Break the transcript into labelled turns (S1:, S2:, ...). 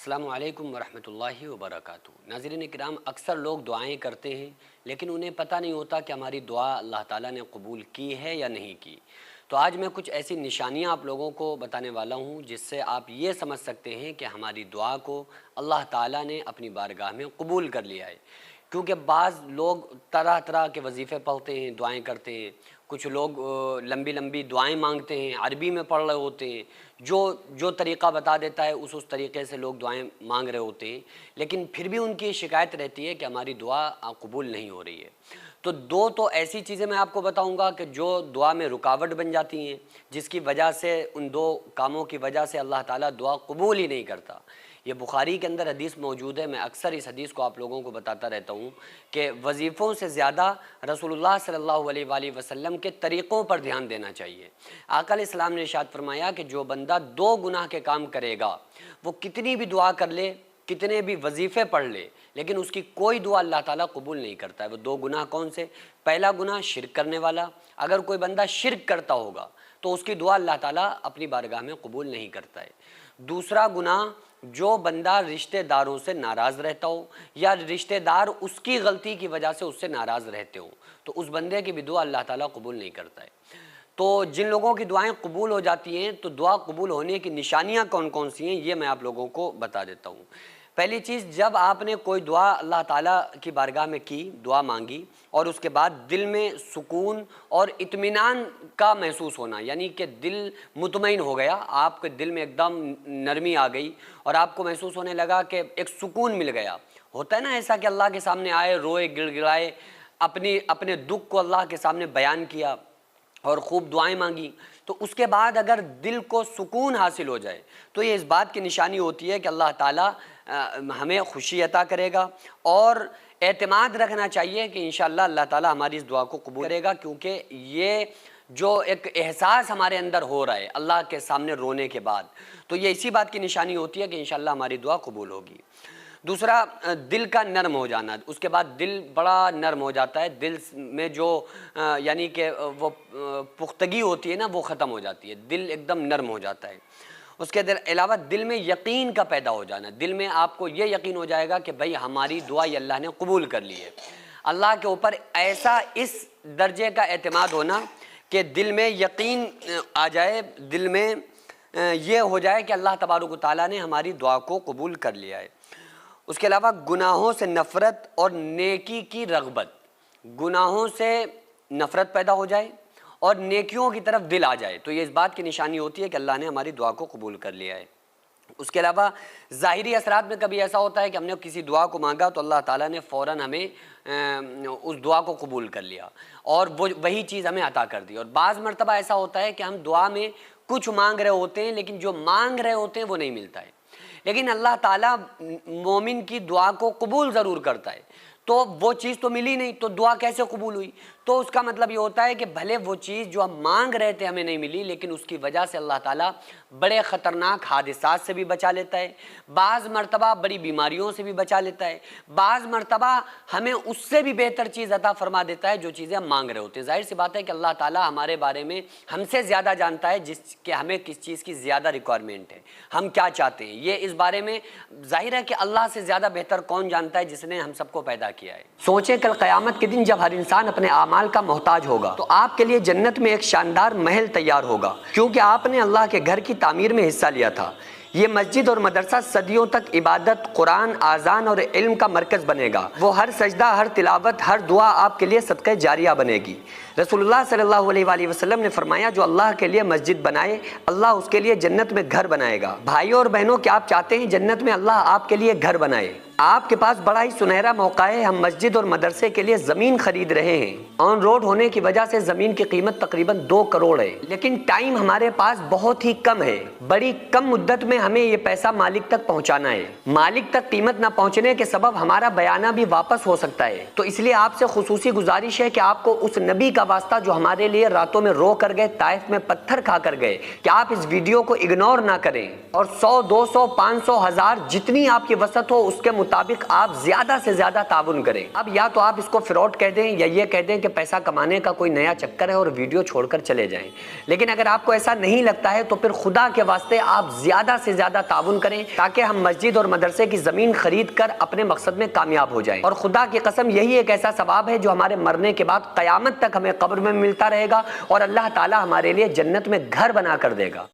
S1: السلام علیکم ورحمۃ اللہ وبرکاتہ۔ ناظرین کرام، اکثر لوگ دعائیں کرتے ہیں لیکن انہیں پتہ نہیں ہوتا کہ ہماری دعا اللہ تعالیٰ نے قبول کی ہے یا نہیں کی۔ تو آج میں کچھ ایسی نشانیاں آپ لوگوں کو بتانے والا ہوں جس سے آپ یہ سمجھ سکتے ہیں کہ ہماری دعا کو اللہ تعالیٰ نے اپنی بارگاہ میں قبول کر لیا ہے۔ کیونکہ بعض لوگ طرح طرح کے وظیفے پڑھتے ہیں، دعائیں کرتے ہیں، کچھ لوگ لمبی لمبی دعائیں مانگتے ہیں، عربی میں پڑھ رہے ہوتے ہیں، جو طریقہ بتا دیتا ہے اس طریقے سے لوگ دعائیں مانگ رہے ہوتے ہیں، لیکن پھر بھی ان کی شکایت رہتی ہے کہ ہماری دعا قبول نہیں ہو رہی ہے۔ تو ایسی چیزیں میں آپ کو بتاؤں گا کہ جو دعا میں رکاوٹ بن جاتی ہیں، جس کی وجہ سے ان دو کاموں کی وجہ سے اللہ تعالیٰ دعا قبول ہی نہیں کرتا۔ یہ بخاری کے اندر حدیث موجود ہے، میں اکثر اس حدیث کو آپ لوگوں کو بتاتا رہتا ہوں کہ وظیفوں سے زیادہ رسول اللہ صلی اللہ علیہ وآلہ وسلم کے طریقوں پر دھیان دینا چاہیے۔ آقا علیہ السلام نے ارشاد فرمایا کہ جو بندہ دو گناہ کے کام کرے گا، وہ کتنی بھی دعا کر لے، کتنے بھی وظیفے پڑھ لے، لیکن اس کی کوئی دعا اللہ تعالیٰ قبول نہیں کرتا ہے۔ وہ دو گناہ کون سے؟ پہلا گناہ شرک کرنے والا، اگر کوئی بندہ شرک کرتا ہوگا تو اس کی دعا اللہ تعالیٰ اپنی بارگاہ میں قبول نہیں کرتا ہے۔ دوسرا گناہ، جو بندہ رشتہ داروں سے ناراض رہتا ہو یا رشتہ دار اس کی غلطی کی وجہ سے اس سے ناراض رہتے ہوں، تو اس بندے کی بھی دعا اللہ تعالیٰ قبول نہیں کرتا ہے۔ تو جن لوگوں کی دعائیں قبول ہو جاتی ہیں، تو دعا قبول ہونے کی نشانیاں کون کون سی ہیں یہ میں آپ لوگوں کو بتا دیتا ہوں۔ پہلی چیز، جب آپ نے کوئی دعا اللہ تعالیٰ کی بارگاہ میں کی، دعا مانگی، اور اس کے بعد دل میں سکون اور اطمینان کا محسوس ہونا، یعنی کہ دل مطمئن ہو گیا، آپ کے دل میں ایک دم نرمی آ گئی اور آپ کو محسوس ہونے لگا کہ ایک سکون مل گیا۔ ہوتا ہے نا ایسا کہ اللہ کے سامنے آئے، روئے، گڑ گڑائے، اپنے دکھ کو اللہ کے سامنے بیان کیا اور خوب دعائیں مانگی، تو اس کے بعد اگر دل کو سکون حاصل ہو جائے تو یہ اس بات کی نشانی ہوتی ہے کہ اللہ تعالیٰ ہمیں خوشی عطا کرے گا، اور اعتماد رکھنا چاہیے کہ انشاءاللہ اللہ تعالیٰ ہماری اس دعا کو قبول کرے گا، کیونکہ یہ جو ایک احساس ہمارے اندر ہو رہا ہے اللہ کے سامنے رونے کے بعد، تو یہ اسی بات کی نشانی ہوتی ہے کہ انشاءاللہ ہماری دعا قبول ہوگی۔ دوسرا، دل کا نرم ہو جانا، اس کے بعد دل بڑا نرم ہو جاتا ہے، دل میں جو یعنی کہ وہ پختگی ہوتی ہے نا، وہ ختم ہو جاتی ہے، دل ایک دم نرم ہو جاتا ہے۔ اس کے علاوہ دل میں یقین کا پیدا ہو جانا، دل میں آپ کو یہ یقین ہو جائے گا کہ بھئی ہماری دعا یہ اللہ نے قبول کر لی ہے۔ اللہ کے اوپر ایسا اس درجے کا اعتماد ہونا کہ دل میں یقین آ جائے، دل میں یہ ہو جائے کہ اللہ تبارک و تعالیٰ نے ہماری دعا کو قبول کر لیا ہے۔ اس کے علاوہ گناہوں سے نفرت اور نیکی کی رغبت، گناہوں سے نفرت پیدا ہو جائے اور نیکیوں کی طرف دل آ جائے، تو یہ اس بات کی نشانی ہوتی ہے کہ اللہ نے ہماری دعا کو قبول کر لیا ہے۔ اس کے علاوہ ظاہری اثرات میں کبھی ایسا ہوتا ہے کہ ہم نے کسی دعا کو مانگا تو اللہ تعالیٰ نے فوراً ہمیں اس دعا کو قبول کر لیا اور وہی چیز ہمیں عطا کر دی، اور بعض مرتبہ ایسا ہوتا ہے کہ ہم دعا میں کچھ مانگ رہے ہوتے ہیں لیکن جو مانگ رہے ہوتے ہیں وہ نہیں ملتا ہے، لیکن اللہ تعالیٰ مومن کی دعا کو قبول ضرور کرتا ہے۔ تو وہ چیز تو ملی نہیں تو دعا کیسے قبول ہوئی؟ تو اس کا مطلب یہ ہوتا ہے کہ بھلے وہ چیز جو ہم مانگ رہے تھے ہمیں نہیں ملی، لیکن اس کی وجہ سے اللہ تعالیٰ بڑے خطرناک حادثات سے بھی بچا لیتا ہے، بعض مرتبہ بڑی بیماریوں سے بھی بچا لیتا ہے، بعض مرتبہ ہمیں اس سے بھی بہتر چیز عطا فرما دیتا ہے جو چیزیں ہم مانگ رہے ہوتے ہیں۔ ظاہر سی بات ہے کہ اللہ تعالیٰ ہمارے بارے میں ہم سے زیادہ جانتا ہے کہ ہمیں کس چیز کی زیادہ ریکوائرمنٹ ہے، ہم کیا چاہتے ہیں، یہ اس بارے میں ظاہر ہے کہ اللہ سے زیادہ بہتر کون جانتا ہے جس نے ہم سب کو پیدا کیا ہے۔ سوچیں کل قیامت کے دن جب ہر انسان اپنے اعمال کا محتاج ہوگا تو آپ کے لیے جنت میں ایک شاندار محل تیار ہوگا، کیونکہ آپ نے اللہ کے گھر کی تعمیر میں حصہ لیا تھا۔ یہ مسجد اور مدرسہ صدیوں تک عبادت، قرآن، آذان اور علم کا مرکز بنے گا۔ وہ ہر سجدہ، ہر تلاوت، ہر دعا آپ کے لیے صدقہ جاریہ بنے گی۔ رسول اللہ صلی اللہ علیہ وآلہ وسلم نے فرمایا، جو اللہ کے لیے مسجد بنائے اللہ اس کے لیے جنت میں گھر بنائے گا۔ بھائیوں اور بہنوں، کیا آپ چاہتے ہیں جنت میں اللہ آپ کے لیے گھر بنائے؟ آپ کے پاس بڑا ہی سنہرا موقع ہے، ہم مسجد اور مدرسے کے لیے زمین خرید رہے ہیں۔ آن روڈ ہونے کی وجہ سے زمین کی قیمت تقریباً 2 کروڑ ہے، لیکن ٹائم ہمارے پاس بہت ہی کم ہے، بڑی کم مدت میں ہمیں یہ پیسہ مالک تک پہنچانا ہے۔ مالک تک قیمت نہ پہنچنے کے سبب ہمارا بیانہ بھی واپس ہو سکتا ہے، تو اس لیے آپ سے خصوصی گزارش ہے کہ آپ کو اس نبی کا واسطہ جو ہمارے لیے راتوں میں رو کر گئے، طائف میں پتھر کھا کر گئے، کہ آپ اس ویڈیو کو اگنور نہ کریں اور 100، 200، 500، 1000 جتنی آپ کی وسعت ہو اس کے مطابق آپ زیادہ سے زیادہ تعاون کریں۔ اب یا تو آپ اس کو فراڈ کہہ دیں یا یہ کہہ دیں کہ پیسہ کمانے کا کوئی نیا چکر ہے اور ویڈیو چھوڑ کر چلے جائیں، لیکن اگر آپ کو ایسا نہیں لگتا ہے تو پھر خدا کے واسطے آپ زیادہ سے زیادہ تعاون کریں تاکہ ہم مسجد اور مدرسے کی زمین خرید کر اپنے مقصد میں کامیاب ہو جائیں۔ اور خدا کی قسم یہی ایک ایسا ثواب ہے جو ہمارے مرنے کے بعد قیامت تک ہمیں قبر میں ملتا رہے گا اور اللہ تعالی ہمارے لیے جنت میں گھر بنا کر دے گا۔